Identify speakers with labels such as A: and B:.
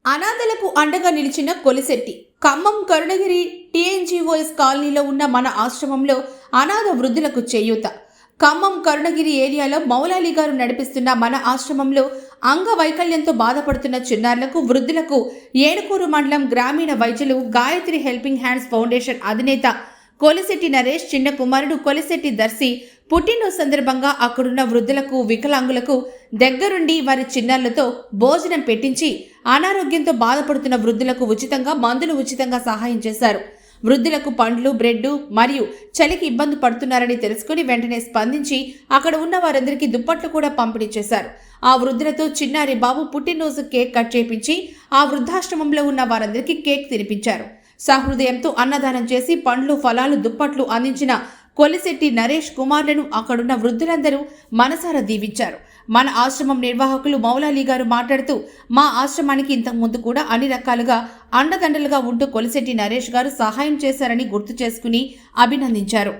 A: అనాథలకు అండగా నిలిచిన కొలిశెట్టి ఖమ్మం కరుణగిరి టీఎన్జీఓఎస్ కాలనీలో ఉన్న మన ఆశ్రమంలో అనాథ వృద్ధులకు చేయూత. ఖమ్మం కరుణగిరి ఏరియాలో మౌలాలి గారు నడిపిస్తున్న మన ఆశ్రమంలో అంగవైకల్యంతో బాధపడుతున్న చిన్నారులకు వృద్ధులకు ఏడుకూరు మండలం గ్రామీణ వైద్యులు గాయత్రి హెల్పింగ్ హ్యాండ్స్ ఫౌండేషన్ అధినేత కొలిశెట్టి నరేష్ చిన్న కుమారుడు కొలిశెట్టి దర్శి పుట్టినరోజు సందర్భంగా అక్కడున్న వృద్ధులకు వికలాంగులకు దగ్గరుండి వారి చిన్నారులతో భోజనం పెట్టించి అనారోగ్యంతో బాధపడుతున్న వృద్ధులకు మందులు ఉచితంగా సహాయం చేశారు. వృద్ధులకు పండ్లు, బ్రెడ్ మరియు చలికి ఇబ్బంది పడుతున్నారని తెలుసుకుని వెంటనే స్పందించి అక్కడ ఉన్న వారందరికీ దుప్పట్లు కూడా పంపిణీ చేశారు. ఆ వృద్ధులతో చిన్నారి బాబు పుట్టినరోజు కేక్ కట్ చేపించి ఆ వృద్ధాశ్రమంలో ఉన్న వారందరికీ కేక్ తినిపించారు. సహృదయంతో అన్నదానం చేసి పండ్లు, ఫలాలు, దుప్పట్లు అందించిన కొలిశెట్టి నరేష్ కుమారులను అక్కడున్న వృద్ధులందరూ మనసారా దీవించారు. మన ఆశ్రమం నిర్వాహకులు మౌలాలి గారు మాట్లాడుతూ, మా ఆశ్రమానికి ఇంతకుముందు కూడా అన్ని రకాలుగా అండదండలుగా ఉంటూ కొలిశెట్టి నరేష్ గారు సహాయం చేశారని గుర్తు చేసుకుని అభినందించారు.